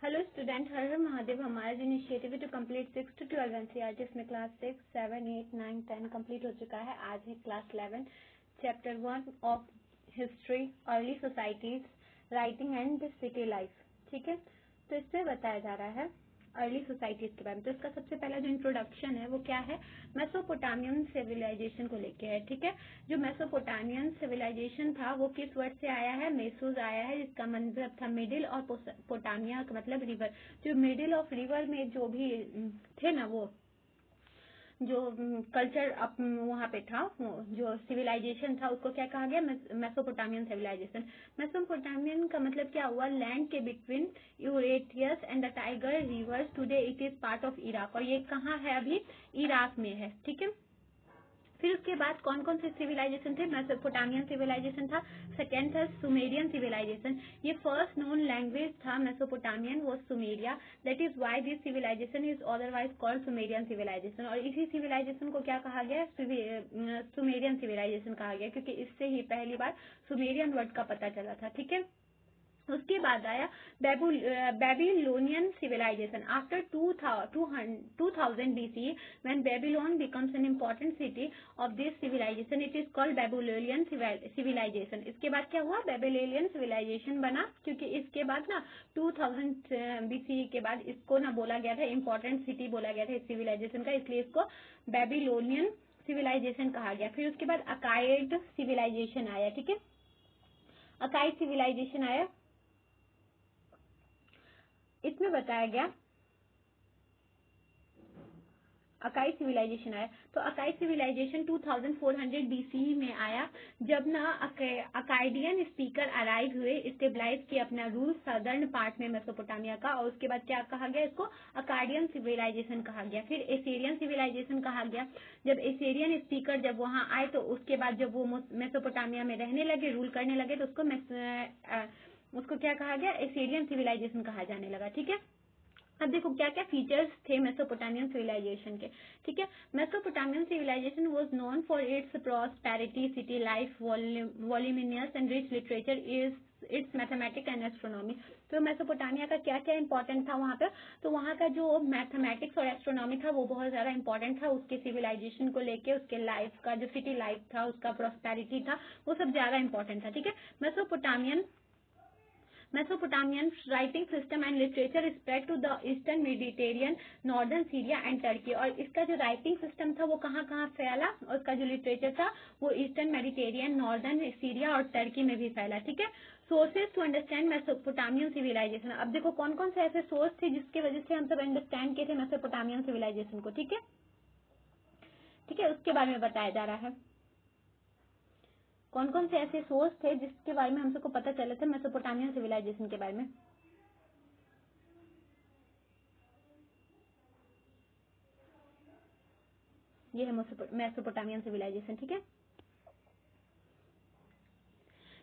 Hello student, हर हर महादेव। हमारा जो initiative है टू कंप्लीट 6 to 12 एनसीईआरटी, इसमें क्लास 6, 7, 8, 9, 10 कंप्लीट हो चुका है। आज है class 11, chapter 1 of history, early societies, writing and city life. ठीक है, तो इसमें बताया जा रहा है अर्ली सोसाइटीज के बारे में। तो इसका सबसे पहला जो इंट्रोडक्शन है वो क्या है, मेसोपोटामियन सिविलाइजेशन को लेके है। ठीक है, जो मेसोपोटामियन सिविलाइजेशन था वो किस वर्ड से आया है, मेसोज आया है, जिसका मतलब था मिडिल, और पोटामिया का मतलब रिवर। जो मिडिल ऑफ रिवर में जो भी थे ना, वो जो कल्चर वहाँ पे था, जो सिविलाइजेशन था, उसको क्या कहा गया, मेसोपोटामियन सिविलाइजेशन। मेसोपोटामियन का मतलब क्या हुआ, लैंड के between Euphrates and the Tigris rivers, today it is part of Iraq. और ये कहाँ है, अभी इराक में है। ठीक है, फिर उसके बाद कौन कौन से सिविलाइजेशन थे, मेसोपोटामियन सिविलाइजेशन था, सेकेंड था सुमेरियन सिविलाइजेशन। ये फर्स्ट नोन लैंग्वेज था मेसोपोटामियन, वो Sumeria. That is why this civilization is otherwise called Sumerian civilization. और इसी सिविलाइजेशन को क्या कहा गया, सुमेरियन सिविलाइजेशन कहा गया, क्योंकि इससे ही पहली बार सुमेरियन वर्ड का पता चला था। ठीक है, उसके बाद आया Babylonian civilization. After 2000 BCE, when Babylon becomes an important city of this civilization, it is called Babylonian civilization. इसके बाद क्या हुआ, बेबीलोनियन सिविलाइजेशन बना, क्योंकि इसके बाद ना 2000 BCE के बाद इसको ना बोला गया था, इम्पोर्टेंट सिटी बोला गया था इस सिविलाइजेशन का, इसलिए इसको बेबीलोनियन सिविलाइजेशन कहा गया। फिर उसके बाद अकाइड सिविलाइजेशन आया। ठीक है, अकाइड सिविलाइजेशन आया, इसमें बताया गया अकाई सिविलाइजेशन आया। तो अकाई सिविलाइजेशन 2400 BCE में आया, जब ना अकाइडियन स्पीकर अराइव हुए, स्टेबलाइज किया अपना रूल सदर्न पार्ट में मेसोपोटामिया का। और उसके बाद क्या कहा गया, इसको अकाडियन सिविलाइजेशन कहा गया। फिर एसेरियन सिविलाइजेशन कहा गया, जब एसेरियन स्पीकर जब वहां आए, तो उसके बाद जब वो मेसोपोटामिया में रहने लगे, रूल करने लगे, तो उसको क्या कहा गया, एसेरियन सिविलाइजेशन कहा जाने लगा। ठीक है, अब देखो क्या क्या फीचर्स थे मेसोपोटामियन सिविलाइजेशन के। ठीक है, Mesopotamian civilisation was known for its prosperity, city life, voluminous and rich literature, its mathematics and astronomy. तो मेसोपोटामिया का क्या क्या इंपॉर्टेंट था वहाँ पे, तो वहाँ का जो मैथमेटिक्स और एस्ट्रोनॉमी था वो बहुत ज्यादा इंपॉर्टेंट था उसके सिविलाइजेशन को लेके। उसके लाइफ का जो सिटी लाइफ था, उसका प्रॉस्पेरिटी था, वो सब ज्यादा इंपॉर्टेंट था। ठीक है, Mesopotamian writing system and literature spread to the eastern Mediterranean, northern Syria and Turkey। और इसका जो राइटिंग सिस्टम था वो कहाँ कहाँ फैला, और इसका जो लिटरेचर था वो ईस्टर्न मेडिटेरियन, नॉर्दर्न सीरिया और टर्की में भी फैला। ठीक है, sources to understand Mesopotamian civilization. अब देखो कौन कौन से ऐसे सोर्स थे जिसकी वजह से हम सब अंडरस्टैंड किए थे मेसोपोटामियन सिविलाइजेशन को। ठीक है, ठीक है, उसके बारे में बताया जा रहा है कौन कौन से ऐसे सोर्स थे जिसके बारे में हम सबको पता चला था मेसोपोटामियन सिविलाइजेशन के बारे में। ये है मेसोपोटामियन सिविलाइजेशन। ठीक है,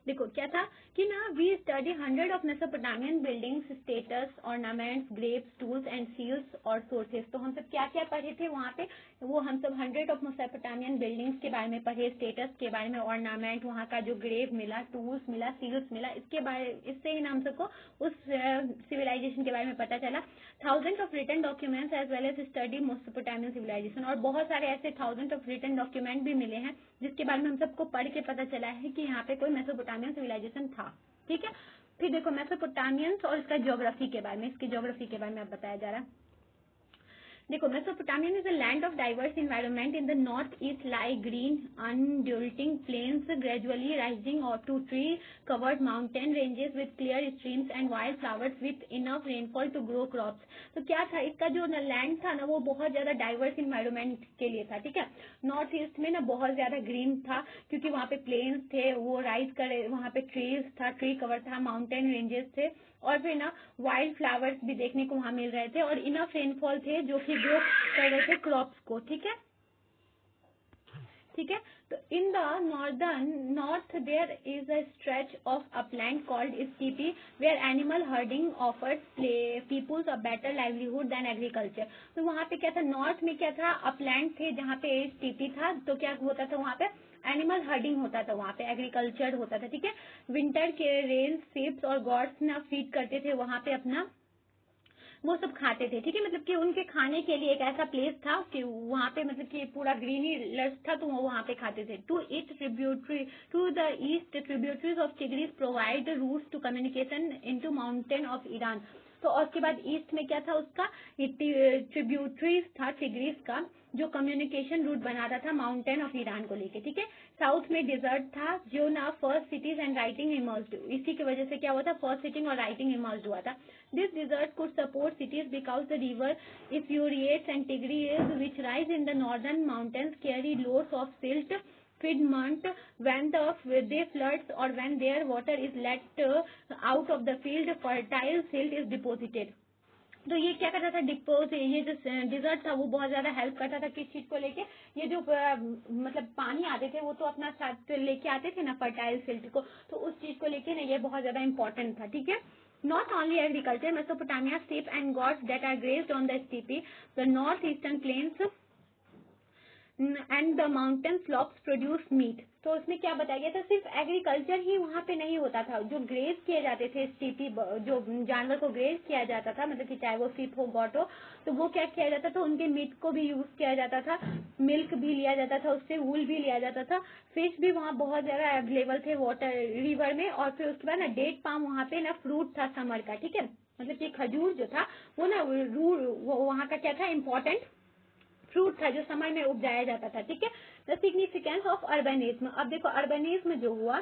देखो क्या था कि ना, we study 100 of Mesopotamian buildings, statues, ornaments, graves, tools and seals और सोर्सेस। तो हम सब क्या क्या पढ़े थे वहाँ पे, वो हम सब 100 ऑफ मेसोपोटामियन बिल्डिंग्स के बारे में पढ़े, स्टेटस के बारे में, ऑर्नामेंट, वहाँ का जो ग्रेव मिला, टूल्स मिला, सील्स मिला, इसके बारे, इससे ही ना हम सबको उस सिविलाइजेशन के बारे में पता चला। Thousand of written documents as well as study Mesopotamian civilization. और बहुत सारे ऐसे थाउजेंड ऑफ रिटन डॉक्यूमेंट भी मिले हैं जिसके बारे में हम सबको पढ़ के पता चला है कि यहाँ पे कोई मेसोपोटामियन सिविलाइजेशन था। ठीक है, फिर देखो मेसोपोटामियंस और इसका ज्योग्राफी के बारे में, इसकी ज्योग्राफी के बारे में अब बताया जा रहा है। देखो, Mesopotamia is a land of diverse environment. In the north east lie green undulating plains gradually rising और to tree covered mountain ranges with clear streams and wild flowers with enough rainfall to grow crops. तो क्या था, इसका जो land था ना वो बहुत ज्यादा डाइवर्स इन्वायरमेंट के लिए था। ठीक है, नॉर्थ ईस्ट में ना बहुत ज्यादा ग्रीन था, क्योंकि वहाँ पे प्लेन्स थे, वो राइज करे, वहाँ पे ट्रीज था, ट्री कवर था, माउंटेन रेंजेस थे, और फिर ना वाइल्ड फ्लावर्स भी देखने को वहाँ मिल रहे थे, और इनफ रेनफॉल थे जो कि ग्रो कर रहे थे क्रॉप्स को। ठीक है, ठीक है, तो in the north there is a stretch of upland called steppe, where animal herding offers peoples a better livelihood than agriculture. तो वहाँ पे क्या था, नॉर्थ में क्या था, अपलैंड थे जहाँ पे स्टीपी था, तो क्या होता था वहाँ पे, एनिमल हर्डिंग होता था, वहाँ पे एग्रीकल्चर होता था। ठीक है, विंटर के रेन, शिप्स और गॉड्स ना फीड करते थे वहाँ पे अपना वो सब खाते थे, ठीक है। मतलब कि उनके खाने के लिए एक ऐसा प्लेस था कि वहाँ पे मतलब कि पूरा ग्रीनी लर्स था, तो वो वहाँ पे खाते थे। To east tributary to the east tributaries of Tigris provide routes to communication into mountain of Iran. तो और उसके बाद ईस्ट में क्या था उसका, ट्रिब्यूटरीज था टिग्रिस का, जो कम्युनिकेशन रूट बनाता था माउंटेन ऑफ ईरान को लेके, ठीक है। साउथ में डिजर्ट था, जो ना first cities and writing emerged, इसी की वजह से क्या हुआ था, फर्स्ट सिटिंग और राइटिंग इमर्ज्ड हुआ था। This desert could support cities because the river Euphrates and Tigris which rise in the northern mountains carry loads of silt Piedmont when they floods or when their water is let out of the field, fertile silt is deposited. तो ये क्या करता था, ये जो dessert था वो बहुत ज्यादा हेल्प करता था किस चीज को लेके, ये जो मतलब पानी आते थे वो तो अपना साथ लेके आते थे ना फर्टाइल सिल्ट को, तो उस चीज को लेके ना ये बहुत ज्यादा इंपॉर्टेंट था, ठीक है। Not only agriculture, Mesopotamia, sheep and goats that are grazed on the steppe, the northeastern plains and the mountain slopes produce meat. तो उसमें क्या बताया गया था, सिर्फ एग्रीकल्चर ही वहाँ पे नहीं होता था, जो ग्रेज किए जाते थे स्टीपी, जो जानवर को ग्रेज किया जाता था, मतलब कि चाहे वो सीप हो गॉट हो, तो वो क्या किया जाता था, उनके मीट को भी यूज किया जाता था, मिल्क भी लिया जाता था, उससे वूल भी लिया जाता था, फिश भी वहाँ बहुत ज्यादा अवेलेबल थे वाटर रिवर में। और फिर उसके बाद ना डेट पाम वहाँ पे ना फ्रूट था समर का, ठीक है। मतलब कि खजूर जो था वो ना वहाँ का क्या था, इम्पोर्टेंट फ्रूट था जो समय में उगाया जाता था, ठीक है। द सिग्निफिकेंस ऑफ अर्बनिज्म, अब देखो अर्बनिज्म जो हुआ,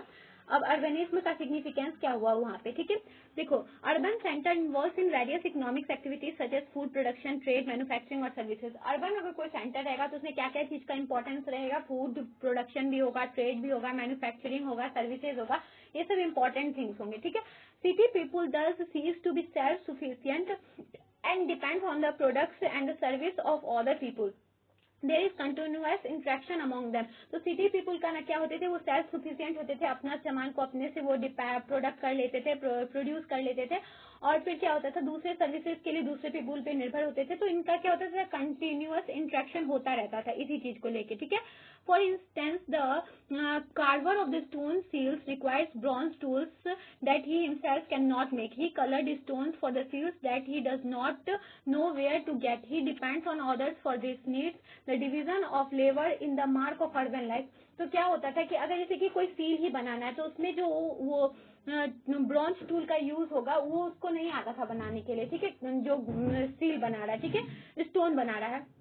अब अर्बनिज्म का सिग्निफिकेंस क्या हुआ वहाँ पे, ठीक है। देखो urban centre involve in various economic activities such as food production, trade, manufacturing और सर्विसेज। अर्बन अगर कोई सेंटर रहेगा तो उसमें क्या क्या चीज का इंपॉर्टेंस रहेगा, फूड प्रोडक्शन भी होगा, ट्रेड भी होगा, मैन्युफैक्चरिंग होगा, सर्विसेज होगा, ये सब इंपॉर्टेंट थिंग्स होंगे, ठीक है। City people thus cease to be self sufficient and depends on the products and the service of other people. There is continuous interaction among them. तो सिटी पीपुल का ना क्या होते थे, वो सेल्फ सफिशिएंट होते थे, अपना सामान को अपने से वो प्रोडक्ट कर लेते थे, प्रोड्यूस कर लेते थे, और फिर क्या होता था, दूसरे सर्विसेज के लिए दूसरे पीपुल पे निर्भर होते थे। तो इनका क्या होता था, कंटिन्यूअस इंटरेक्शन होता रहता था इसी चीज को लेके, ठीक है। For instance the carver of the stone seals requires bronze tools that he himself can not make. He coloured stones for the seals that he does not know where to get. He depends on others for this needs the division of labour in the mark of urban life. तो क्या होता था कि अगर जैसे कि कोई seal ही बनाना है तो उसमें जो वो ब्रॉन्ज टूल का यूज होगा वो उसको नहीं आता था बनाने के लिए, ठीक है, जो सील बना रहा है, ठीक है, स्टोन बना रहा है।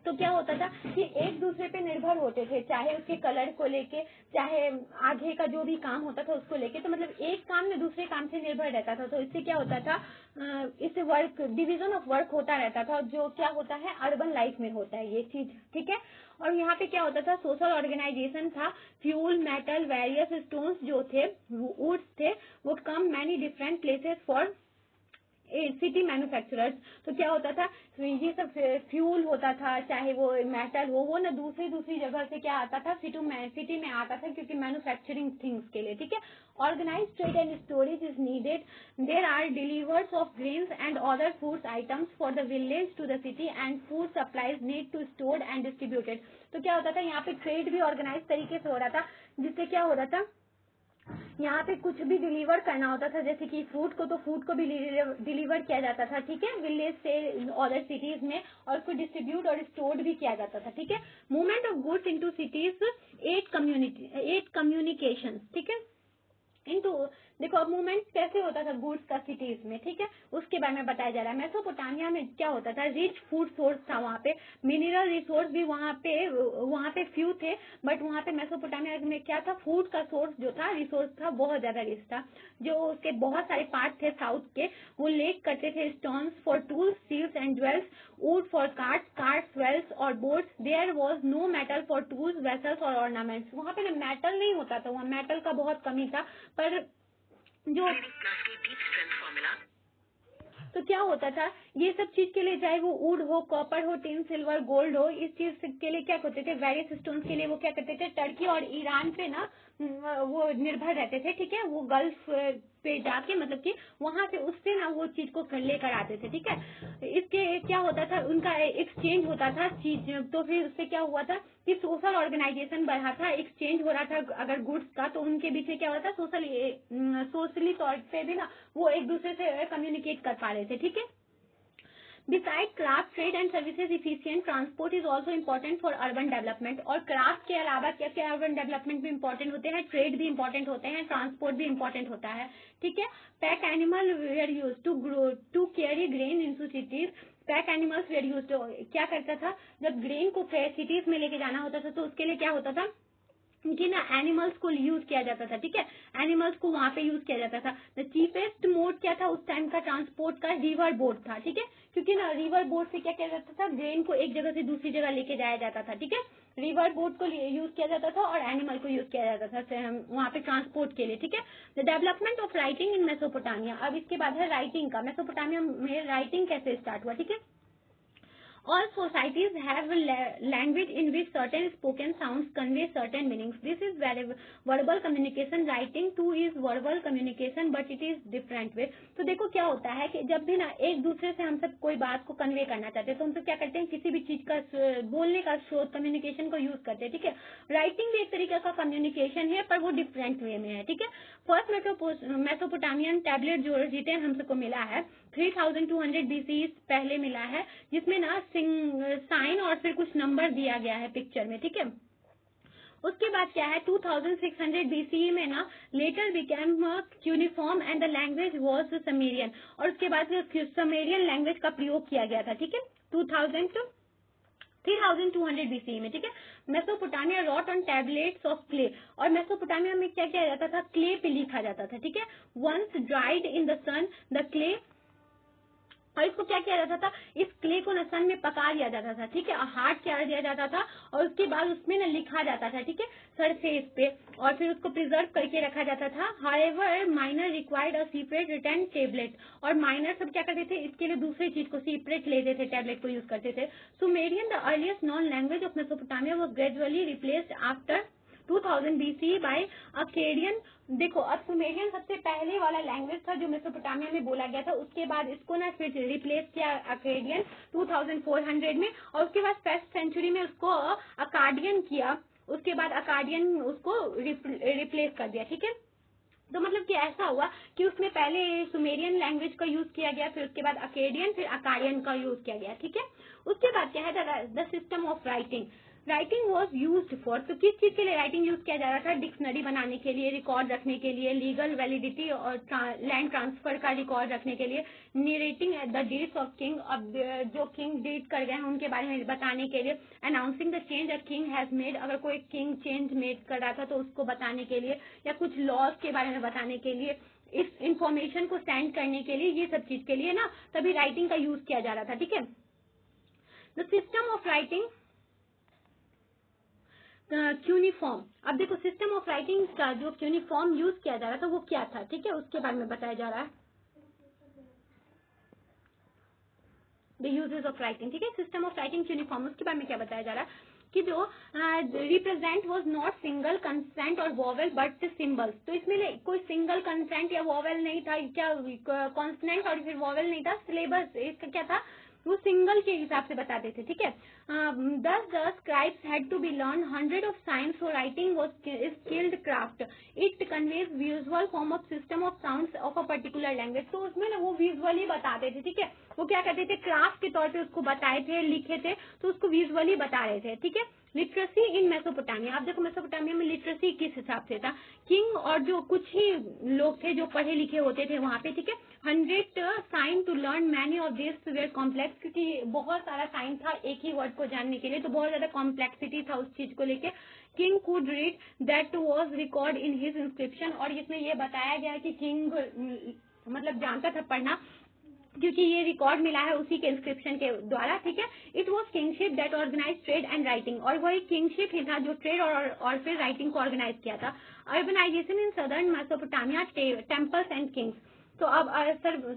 तो क्या होता था कि एक दूसरे पे निर्भर होते थे, चाहे उसके कलर को लेके, चाहे आगे का जो भी काम होता था उसको लेके। तो मतलब एक काम में दूसरे काम से निर्भर रहता था। तो इससे क्या होता था, इससे वर्क डिवीजन ऑफ वर्क होता रहता था, जो क्या होता है अर्बन लाइफ में होता है ये चीज, ठीक है। और यहाँ पे क्या होता था, सोशल ऑर्गेनाइजेशन था, फ्यूल, मेटल, वेरियस स्टोन्स जो थे, वुड्स थे, वो come many different places for city manufacturers. तो क्या होता था, ये सब फ्यूल होता था, चाहे वो मेटल हो, वो ना दूसरी जगह से क्या आता था, सिटी में आता था, क्योंकि मैन्युफैक्चरिंग थिंग्स के लिए, ठीक है। Organise trade and storage is needed. There are delivers of grains and other foods items for the village to the city and food supplies need to stored and distributed. तो क्या होता था, यहाँ पे ट्रेड भी ऑर्गेनाइज तरीके से हो रहा था, जिससे क्या हो रहा था, यहाँ पे कुछ भी डिलीवर करना होता था, जैसे कि फूड को, तो फूड को भी डिलीवर किया जाता था, ठीक है, विलेज से अदर सिटीज में, और उसको डिस्ट्रीब्यूट और स्टोर्ड भी किया जाता था, ठीक है। Movement of goods into cities, 8 communication, ठीक है, इनटू। देखो अब मूवमेंट कैसे होता था गुड्स का सिटीज में, ठीक है, उसके बारे में बताया जा रहा है। मेसोपोटामिया में क्या होता था, रिच फूड सोर्स था वहाँ पे, मिनरल रिसोर्स भी वहाँ पे फ्यू थे, बट वहाँ पे मेसोपोटामिया में क्या था, फूड का सोर्स जो था, रिसोर्स था, बहुत ज्यादा रिच था। जो उसके बहुत सारे पार्ट थे साउथ के, वो लेक करते थे stones for tools, seals and jewels, wood for carts, wheels और boats. There was no metal for tools, vessels और ऑर्नामेंट्स। वहाँ पे ना मेटल नहीं होता था, वहाँ मेटल का बहुत कमी था, पर जो तो क्या होता था, ये सब चीज के लिए, चाहे वो वुड हो, कॉपर हो, टिन, सिल्वर, गोल्ड हो, इस चीज के लिए क्या करते थे, वेरियस स्टोन्स के लिए वो क्या करते थे, टर्की और ईरान पे ना वो निर्भर रहते थे, ठीक है, वो गल्फ पे जाके, मतलब कि वहां से उससे ना वो चीज को लेकर आते थे, ठीक है। इसके क्या होता था, उनका एक्सचेंज होता था चीज, तो फिर उससे क्या हुआ था कि सोशल ऑर्गेनाइजेशन बढ़ा था, एक्सचेंज हो रहा था अगर गुड्स का, तो उनके बीच में क्या हो रहा था, सोशली तौर पे भी ना वो एक दूसरे से कम्युनिकेट कर पा रहे थे, ठीक है। Besides craft, trade and services, efficient transport is also important for urban development. और craft के अलावा क्या क्या urban development भी important होते हैं, trade भी important होते हैं, transport भी important होता है, ठीक है. Pack animal were used to carry grain into cities. Pack animals where used. क्या करता था, जब ग्रेन को सिटीज में लेके जाना होता था तो उसके लिए क्या होता था कि ना एनिमल्स को यूज किया जाता था, ठीक है, एनिमल्स को वहां पे यूज किया जाता था. द चीपेस्ट मोड क्या था उस टाइम का ट्रांसपोर्ट का, रिवर बोट था, ठीक है, क्योंकि ना रिवर बोट से क्या किया जाता था, ग्रेन को एक जगह से दूसरी जगह लेके जाया जाता था, ठीक है. रिवर बोट को यूज किया जाता था और एनिमल को यूज किया जाता था वहां पे ट्रांसपोर्ट के लिए, ठीक है. The development of writing in Mesopotamia. अब इसके बाद है राइटिंग का. मेसोपोटामिया में राइटिंग कैसे स्टार्ट हुआ, ठीक है. All societies have a language in which certain spoken sounds convey certain meanings. This is verbal communication. Writing too is verbal communication, but it is different way. तो देखो क्या होता है कि जब भी ना एक दूसरे से हम सब कोई बात को कन्वे करना चाहते हैं तो हम सब क्या करते हैं, किसी भी चीज का बोलने का स्रोत कम्युनिकेशन को यूज करते हैं, ठीक है. राइटिंग भी एक तरीके का कम्युनिकेशन है पर वो डिफरेंट वे में है, ठीक है. फर्स्ट मेसोपोटामियन टैबलेट जो रिटेन हम सबको मिला है 3200 BC पहले मिला है, जिसमें ना साइन और फिर कुछ नंबर दिया गया है पिक्चर में, ठीक है. उसके बाद क्या है 2600 BCE में ना later became cuneiform and the language was Sumerian. और उसके बाद समेरियन लैंग्वेज का प्रयोग किया गया था, ठीक है, 3200 BCE में, ठीक है. Mesopotamia wrote on tablets of clay. और मेसोपोटामिया में क्या किया जाता था, क्ले पे लिखा जाता था, ठीक है. Once dried in the sun the clay. और इसको क्या किया जाता था, इस क्ले को ना सन में पका दिया जाता था, ठीक है, हार्ड कर दिया जाता था और उसके बाद उसमें ना लिखा जाता था, ठीक है, सरफेस पे, और फिर उसको प्रिजर्व करके रखा जाता था. However minor required a separate return tablet. और माइनर सब क्या करते थे, इसके लिए दूसरी चीज को सेपरेट लेते थे, टेबलेट को यूज करते थे. Sumerian the earliest known language of Mesopotamia was gradually replaced after 2000 BC by Akkadian. देखो अब सुमेरियन सबसे पहले वाला लैंग्वेज था जो मेसोपोटामिया में बोला गया था, उसके बाद इसको ना फिर रिप्लेस किया अकेडियन 2400 में, और उसके बाद 1st सेंचुरी में उसको अकाडियन किया, उसके बाद अकाडियन उसको रिप्लेस कर दिया, ठीक है. तो मतलब कि ऐसा हुआ कि उसमें पहले सुमेरियन लैंग्वेज का यूज किया गया, फिर उसके बाद अकेडियन, फिर अकाडियन का यूज किया गया, ठीक है. उसके बाद क्या है the system of writing. Writing was used for, तो किस चीज के लिए राइटिंग यूज किया जा रहा था, डिक्शनरी बनाने के लिए, रिकॉर्ड रखने के लिए, लीगल वैलिडिटी और लैंड ट्रांसफर का रिकॉर्ड रखने के लिए, narrating the dates of king, अब जो किंग डेट कर गए हैं उनके बारे में बताने के लिए, announcing the change a king has made, अगर कोई किंग चेंज मेड कर रहा था तो उसको बताने के लिए, या कुछ लॉज के बारे में बताने के लिए, इस इंफॉर्मेशन को सेंड करने के लिए, ये सब चीज के लिए ना तभी राइटिंग का यूज किया जा रहा था, ठीक है. The system of writing cuneiform. अब देखो सिस्टम ऑफ राइटिंग का जो क्यूनिफॉर्म यूज किया जा रहा था वो क्या था, ठीक है, उसके बारे में बताया जा रहा है. द यूजेस ऑफ राइटिंग, ठीक है, सिस्टम ऑफ राइटिंग क्यूनिफॉर्म, उसके बारे में क्या बताया जा रहा है कि जो represent was not single consent और वॉवेल बट सिंबल्स. तो इसमें कोई सिंगल कंसेंट या वॉवेल नहीं था, क्या कॉन्सोनेंट और फिर वॉवेल नहीं था. सिलेबस इसका क्या था, वो सिंगल के हिसाब से बताते थे, ठीक है. Thus the scribes had to be learn 100 of science for writing was skilled craft. It conveys visual form of system of sounds of a particular language. तो उसमें ना वो विजुअली बताते थे, ठीक है, वो क्या करते थे, क्राफ्ट के तौर पे उसको बताए थे, लिखे थे, तो उसको विजुअली बता रहे थे, ठीक है. लिटरेसी इन मेसोपोटामिया. आप देखो मेसोपोटामिया में लिटरेसी किस हिसाब से था, किंग और जो कुछ ही लोग थे जो पढ़े लिखे होते थे वहां पे, ठीक है. 100 sign to learn many of this were complex, क्योंकि बहुत सारा साइन था एक ही वर्ड को जानने के लिए, तो बहुत ज्यादा कॉम्प्लेक्सिटी था उस चीज को लेके. King could read that was record in his inscription. और इसमें ये बताया गया कि किंग मतलब जानता था पढ़ना, क्योंकि ये रिकॉर्ड मिला है उसी के इंस्क्रिप्शन के द्वारा, ठीक है. It was kingship that organise trade and writing. और वही किंगशिप ही था जो ट्रेड और फिर राइटिंग को ऑर्गेनाइज किया था. Urbanisation in southern Mesopotamia, temples and kings. तो अब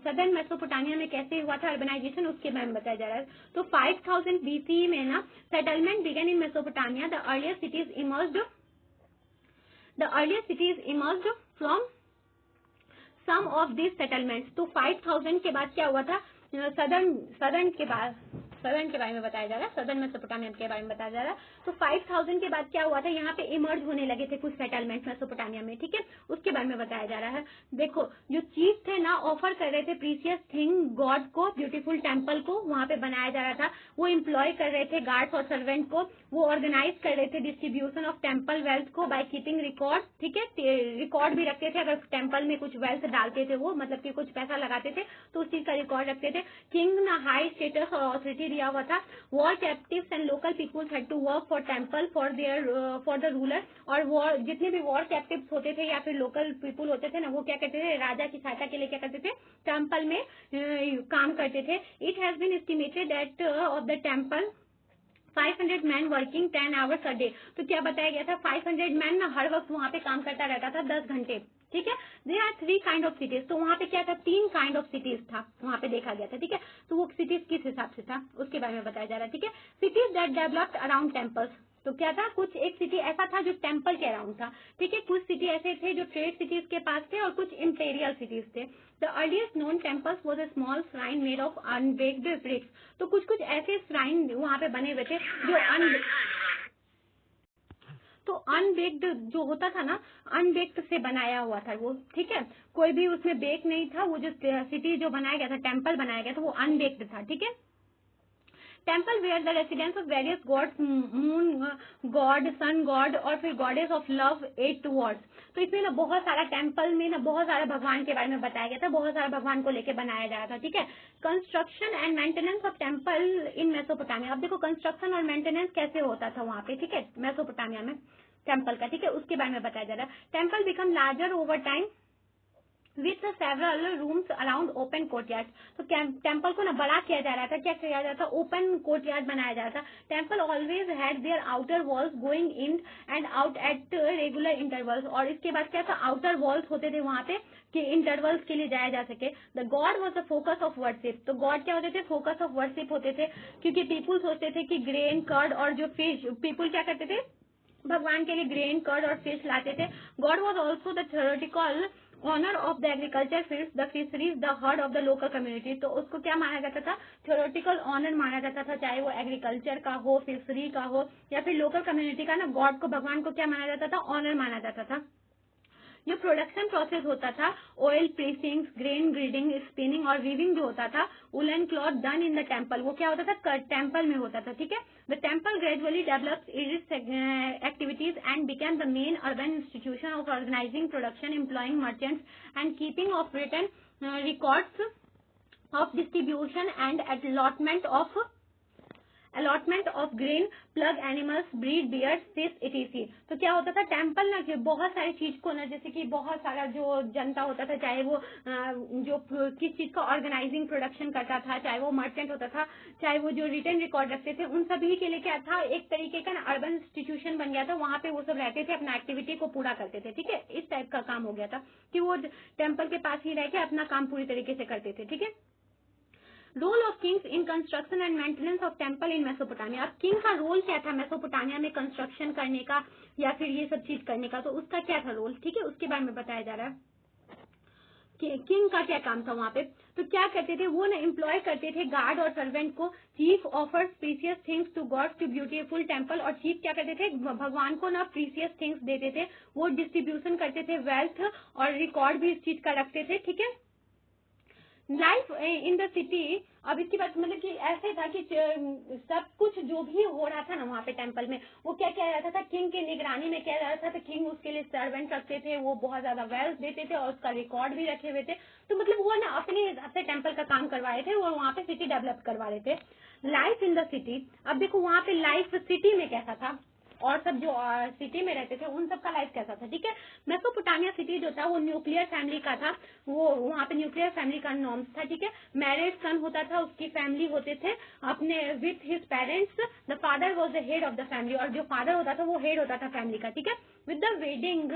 सदर्न मेसोपोटामिया में कैसे हुआ था अर्बनाइजेशन, उसके बारे में बताया जा रहा है. तो 5000 BC में ना settlement began in Mesopotamia. The earlier cities emerged from some of this settlements. तो 5000 के बाद क्या हुआ था, सदर्न के बाद सदर्न के बारे में बताया जा रहा है, सदर्न मेसोपोटामिया के बारे में बताया जा रहा है। तो 5000 के बाद क्या हुआ था, यहाँ पे इमर्ज होने लगे थे कुछ सेटलमेंट मेसोपोटामिया में, ठीक है, उसके बारे में बताया जा रहा है। देखो जो चीफ थे ना, ऑफर कर रहे थे प्रीसियस थिंग गॉड को, ब्यूटीफुल टेम्पल को वहां पे बनाया जा रहा था। वो एम्प्लॉय कर रहे थे गार्ड्स और सर्वेंट को, वो ऑर्गेनाइज कर रहे थे डिस्ट्रीब्यूशन ऑफ टेम्पल वेल्थ को बाय कीपिंग रिकॉर्ड, ठीक है, रिकॉर्ड भी रखते थे। अगर टेम्पल में कुछ वेल्थ डालते थे वो, मतलब कि कुछ पैसा लगाते थे तो उस चीज का रिकॉर्ड रखते थे। किंग ना हाई स्टेटस और ऑथोरिटी दिया हुआ था। War captives and local peoples had to work for temple for the ruler. और वॉर जितने भी वॉर कैप्टिव्स होते थे या फिर लोकल पीपुल होते थे ना, वो क्या करते थे, राजा की सहायता के लिए क्या करते थे, टेम्पल में काम करते थे। It has been estimated that of the temple 500 man working 10 hours a day. तो क्या बताया गया था, 500 मैन ना हर वक्त वहां पे काम करता रहता था 10 घंटे, ठीक है। There are 3 kind of cities. तो वहां पे क्या था, 3 काइंड ऑफ सिटीज था वहां पे देखा गया था, ठीक है। तो वो सिटीज किस हिसाब से था उसके बारे में बताया जा रहा है, ठीक है। Cities that developed around temples. तो क्या था, कुछ एक सिटी ऐसा था जो टेम्पल के अराउंड था, ठीक है। कुछ सिटी ऐसे थे जो ट्रेड सिटीज के पास थे और कुछ इंपेरियल सिटीज थे। The earliest known temples was a small shrine made of unbaked bricks. तो कुछ कुछ ऐसे श्राइन वहां पे बने हुए थे जो अनबेक्ड जो होता था ना, अनबेक्ड से बनाया हुआ था वो, ठीक है। कोई भी उसमें बेक नहीं था। वो जो सिटी जो बनाया गया था, टेम्पल बनाया गया था, वो अनबेक्ड था, ठीक है। Temple were the residence of various gods, moon god, sun god और फिर गॉडेस ऑफ लव 8 वर्ड्स। तो इसमें ना बहुत सारा टेम्पल में ना बहुत सारा भगवान के बारे में बताया गया था, बहुत सारा भगवान को लेके बनाया जा रहा था, ठीक है। Construction and maintenance of temple in Mesopotamia. अब देखो कंस्ट्रक्शन और मेंटेनेंस कैसे होता था वहां पे, ठीक है, मेसोपोटामिया में टेम्पल का, ठीक है, उसके बारे में बताया जा रहा है। Temple become larger over time with several rooms around open courtyard. तो टेम्पल को ना बड़ा किया जा रहा था, क्या किया जा रहा था, ओपन कोर्टयार्ड बनाया जा रहा था। Temple always had their outer walls going in and out at regular intervals. और इसके बाद क्या था, आउटर वॉल्स होते थे वहां पे कि इंटरवल्स के लिए जाया जा सके। The God was the focus of worship. तो गॉड क्या होते थे, फोकस ऑफ वर्शिप होते थे, क्योंकि पीपुल सोचते थे कि ग्रेन कर्ड और जो फिश, पीपुल क्या करते थे, भगवान के लिए ग्रेन कर्ड और फिश लाते थे। God was also the theoretical owner of the agriculture fields, the fisheries, the herd of the local community. तो उसको क्या माना जाता था, थ्योरेटिकल ऑनर माना जाता था, चाहे वो एग्रीकल्चर का हो, फिशरी का हो या फिर लोकल कम्युनिटी का ना, गॉड को, भगवान को क्या माना जाता था, ऑनर माना जाता था। जो प्रोडक्शन प्रोसेस होता था, oil pressing, grain grading, spinning और वीविंग जो होता था, woollen cloth done in the temple, वो क्या होता था, टेम्पल में होता था, ठीक है। The temple gradually developed its activities and became the main urban institution of organising production, employing merchants and keeping of return records of distribution and allotment of grain, plug animals, breed beers, fish etc. तो क्या होता था, temple ना कि बहुत सारी चीज को ना, जैसे कि बहुत सारा जो जनता होता था, चाहे वो जो किस चीज का ऑर्गेनाइजिंग प्रोडक्शन करता था, चाहे वो मर्चेंट होता था, चाहे वो जो रिटर्न रिकॉर्ड रखते थे, उन सभी के लिए क्या था, एक तरीके का ना अर्बन इंस्टीट्यूशन बन गया था। वहां पे वो सब रहते थे, अपना एक्टिविटी को पूरा करते थे, ठीक है। इस टाइप का काम हो गया था कि वो टेम्पल के पास ही रह के अपना काम पूरी तरीके से करते थे, ठीक है। Role of kings in construction and maintenance of temple in Mesopotamia. अब किंग का रोल क्या था मेसोपोटामिया में कंस्ट्रक्शन करने का या फिर ये सब चीज करने का, तो उसका क्या था रोल, ठीक है, उसके बारे में बताया जा रहा है कि किंग का क्या काम था वहां पे। तो क्या करते थे वो ना, एम्प्लॉय करते थे गार्ड और सर्वेंट को। Chief offers precious things to god to beautiful temple. और चीफ क्या करते थे, भगवान को ना प्रीसियस थिंग्स देते थे, वो डिस्ट्रीब्यूशन करते थे, वेल्थ और रिकॉर्ड भी इस चीज का रखते थे, ठीक है। Life in the city. अब इसकी बात मतलब कि ऐसे था कि सब कुछ जो भी हो रहा था ना वहाँ पे टेम्पल में, वो क्या किया जाता था, किंग की निगरानी में किया जाता था। तो किंग उसके लिए सर्वेंट रखते थे, वो बहुत ज्यादा वेल्थ देते थे और उसका रिकॉर्ड भी रखे हुए थे। तो मतलब वो ना अपने हिसाब से टेम्पल का काम करवाए थे और वहाँ पे सिटी डेवलप करवा रहे थे। Life in the city. अब देखो वहाँ पे लाइफ सिटी में कैसा था और सब जो सिटी में रहते थे उन सब का लाइफ कैसा था, ठीक है। मेसोपोटामिया सिटी जो था वो न्यूक्लियर फैमिली का था, वो वहाँ पे न्यूक्लियर फैमिली का नॉर्म्स था, ठीक है। मैरिड सन होता था, उसकी फैमिली होते थे अपने with his parents. The father was the head of the family. और जो फादर होता था वो हेड होता था फैमिली का, ठीक है। With the wedding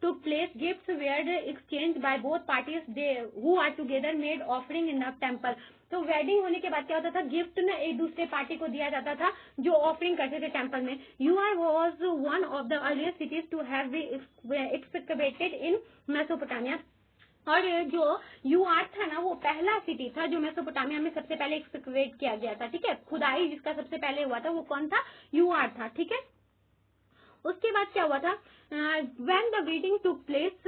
took place, gifts were exchange by both parties, they who are together made offering in the temple. तो वेडिंग होने के बाद क्या होता था, गिफ्ट ना एक दूसरे पार्टी को दिया जाता था जो ऑफरिंग करते थे टेम्पल में। Ur was one of the earliest cities to have been excavated in Mesopotamia. और जो यूआर था ना वो पहला सिटी था जो मेसोपोटामिया में सबसे पहले एक्सकवेट किया गया था, ठीक है। खुदाई जिसका सबसे पहले हुआ था वो कौन था, यूआर था, ठीक है। उसके बाद क्या हुआ था, when the breeding took place,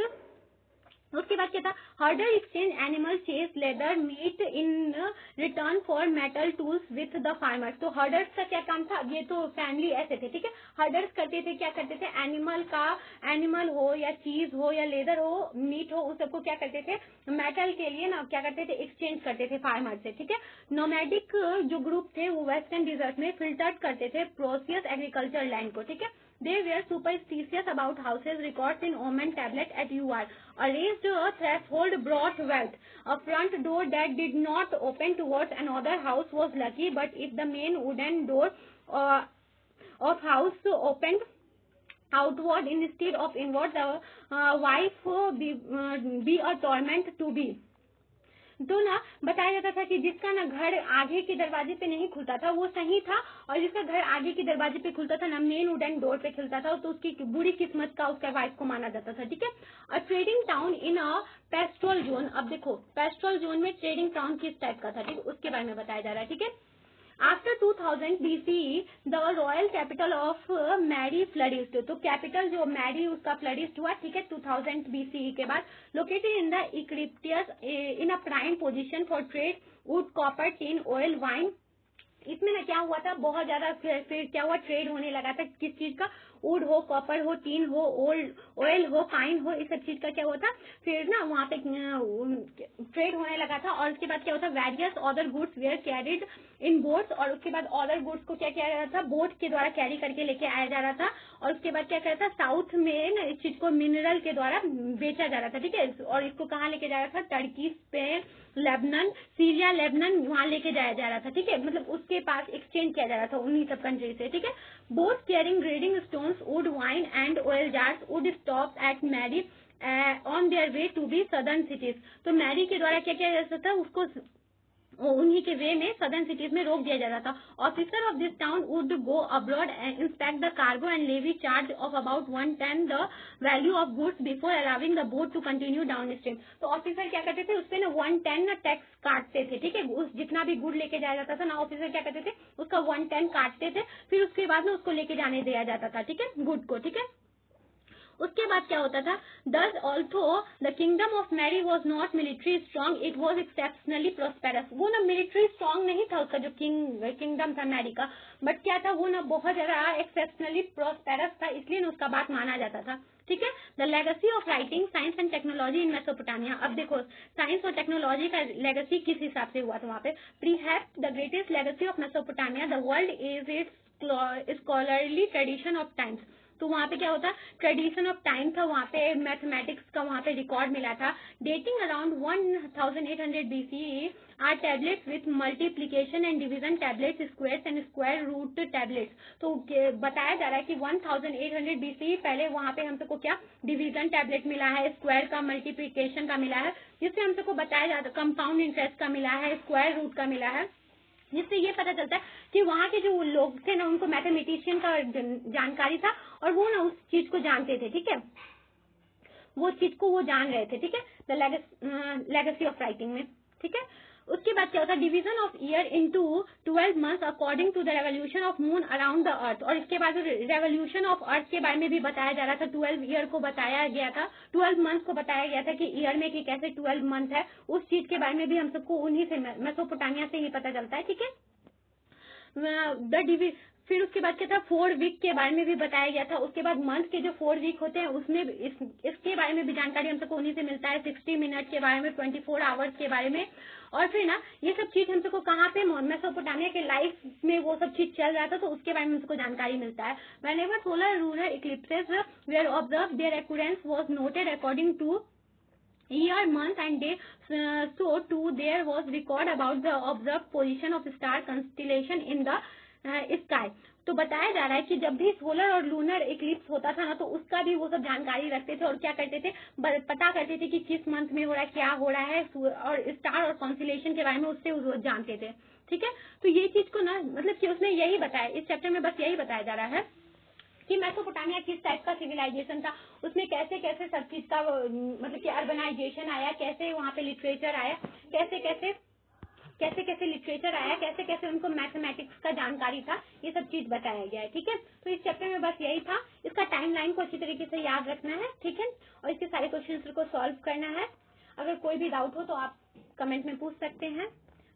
उसके बाद क्या था, herder exchange animal cheese leather meat in return for metal tools with the farmers. तो हर्डर्स का क्या काम था, ये तो फैमिली ऐसे थे, ठीक है। हर्डर्स करते थे, क्या करते थे, एनिमल हो या चीज हो या लेदर हो, मीट हो, उस सबको क्या करते थे, मेटल के लिए ना क्या करते थे, एक्सचेंज करते थे फार्मर से, ठीक है। नोमैडिक जो ग्रुप थे वो वेस्टर्न डिजर्ट में फिल्टर्ड करते थे प्रोसियस एग्रीकल्चर लैंड को, ठीक है। They were superstitious about houses. Records in Omen tablet at UR. A raised threshold brought wealth. A front door that did not open towards another house was lucky, but if the main wooden door uh, of house opened outward instead of inward, the wife be a torment to be. तो ना बताया जाता था कि जिसका ना घर आगे के दरवाजे पे नहीं खुलता था वो सही था, और जिसका घर आगे के दरवाजे पे खुलता था ना, मेन वुडन डोर पे खुलता था, तो उसकी बुरी किस्मत का उसका वाइफ को माना जाता था, ठीक है। अ trading town in a पेस्ट्रोल zone. अब देखो पेस्ट्रोल जोन में ट्रेडिंग टाउन किस टाइप का था, ठीक है, उसके बारे में बताया जा रहा है, ठीक है। After 2000 BCE the royal capital of Mari flourished. तो कैपिटल जो मैरी उसका फ्लरिश्ड हुआ, ठीक है, 2000 BCE के बाद। Located in the Euphrates in a prime position for trade wood, copper, tin, oil, wine. इसमें ना क्या हुआ था, बहुत ज्यादा फिर क्या हुआ, ट्रेड होने लगा था, किस चीज का, वुड हो, कॉपर हो, टीन हो, ऑयल हो, पाइन हो, इस सब चीज का क्या हुआ था, फिर ना वहाँ पे ट्रेड होने लगा था। और उसके बाद क्या होता, various other goods were carried in boats, और उसके बाद अदर गुड्स को क्या किया जा रहा था, बोट के द्वारा कैरी करके लेके आया जा रहा था। और उसके बाद क्या करता था, साउथ में ना इस चीज को मिनरल के द्वारा बेचा जा रहा था, ठीक है। और इसको कहाँ लेके जा रहा था, Turkey, Spain, Lebanon, Syria, Lebanon, वहां लेके जाया जा रहा था, ठीक है। मतलब उसके पास एक्सचेंज किया जा रहा था उन्हीं सब कंट्री से, ठीक है। Both carrying grading stones, wood, wine and oil jars would stop at Mari on their way to be southern cities. तो मैरी के द्वारा क्या किया जाता था, उसको उन्हीं के वे में सदर्न सिटीज में रोक दिया जा रहा था। Officer of this town would go abroad and inspect the cargo and levy charge of about 1/10 the value of goods before allowing the boat to continue down stream. तो ऑफिसर क्या करते थे, उसपे ना 1/10 ना टैक्स काटते थे, ठीक है। उस जितना भी गुड लेके जाया जाता था ना, ऑफिसर क्या करते थे, उसका 1/10 काटते थे, फिर उसके बाद में उसको लेके जाने दिया जाता था, ठीक है, गुड को, ठीक है। उसके बाद क्या होता था, thus although the kingdom of Mari was not military strong, it was exceptionally prosperous. वो ना मिलिट्री स्ट्रॉन्ग नहीं था उसका जो किंगडम था मैरी का, बट क्या था, वो ना बहुत ज्यादा एक्सेप्शनली प्रोस्पेरस था, इसलिए ना उसका बात माना जाता था, ठीक है। The legacy of writing, science and technology in Mesopotamia. अब देखो साइंस और टेक्नोलॉजी का लेगेसी किस हिसाब से हुआ था वहाँ पे, perhaps the greatest legacy of Mesopotamia the world is its scholarly tradition of times. तो वहाँ पे क्या होता, ट्रेडिशन ऑफ टाइम था, वहाँ पे मैथमेटिक्स का वहाँ पे रिकॉर्ड मिला था। Dating around 1800 BCE are tablets with multiplication and division tablets, squares and square root tablets. तो बताया जा रहा है कि 1800 BCE पहले वहाँ पे हम सबको क्या डिवीजन टैबलेट मिला है, स्क्वायर का, मल्टीप्लीकेशन का मिला है, जिससे हम सबको बताया जाता, कंपाउंड इंटरेस्ट का मिला है, स्क्वायर रूट का मिला है, जिससे ये पता चलता है कि वहाँ के जो लोग थे ना उनको मैथमेटिशियन का जानकारी था, और वो ना उस चीज को जानते थे, ठीक है, वो चीज को वो जान रहे थे, ठीक है, द लेगेसी ऑफ राइटिंग में, ठीक है। उसके बाद क्या होता है, division of year into 12 months according to the revolution of moon around the earth. और इसके बाद रेवोल्यूशन ऑफ अर्थ के बारे में भी बताया जा रहा था, 12 ईयर को बताया गया था, 12 मंथ को बताया गया था कि ईयर में कि कैसे 12 मंथ है, उस चीज के बारे में भी हम सबको उन्हीं से मेसोपोटामिया से ही पता चलता है, ठीक है। फिर उसके बाद क्या था, 4 वीक के बारे में भी बताया गया था। उसके बाद मंथ के जो 4 वीक होते हैं उसमें इसके बारे में भी जानकारी हम सबको उन्हीं से मिलता है, 60 मिनट के बारे में, 24 आवर्स के बारे में। और फिर ना ये सब चीज हम सबको कहाँ पे, मेसोपोटामिया के लाइफ में वो सब चीज चल रहा था, तो उसके बारे में हमको जानकारी मिलता है। Whenever solar lunar eclipses were observed their occurrence was noted according to year, month and day, so too there was record about the observed position of star constellation in the sky। तो बताया जा रहा है कि जब भी solar और lunar Eclipse होता था ना, तो उसका भी वो सब जानकारी रखते थे, और क्या करते थे, पता करते थे कि किस मंथ में हो रहा है, क्या हो रहा है, और स्टार और कॉन्स्टेलेशन के बारे में उससे वो जानते थे, ठीक है। तो ये चीज को ना मतलब कि उसने यही बताया, इस चैप्टर में बस यही बताया जा रहा है कि मेसोपोटामिया किस टाइप का सिविलाइजेशन था, उसमें कैसे कैसे सब चीज का मतलब कि अर्बनाइजेशन आया, कैसे वहाँ पे लिटरेचर आया, कैसे कैसे लिटरेचर आया, कैसे कैसे उनको मैथमेटिक्स का जानकारी था, ये सब चीज बताया गया है। ठीक है, तो इस चैप्टर में बस यही था। इसका टाइमलाइन को अच्छी तरीके से याद रखना है। ठीक है, और इसके सारे क्वेश्चंस को सॉल्व करना है। अगर कोई भी डाउट हो तो आप कमेंट में पूछ सकते हैं।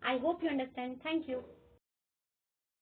I hope you understand. Thank you.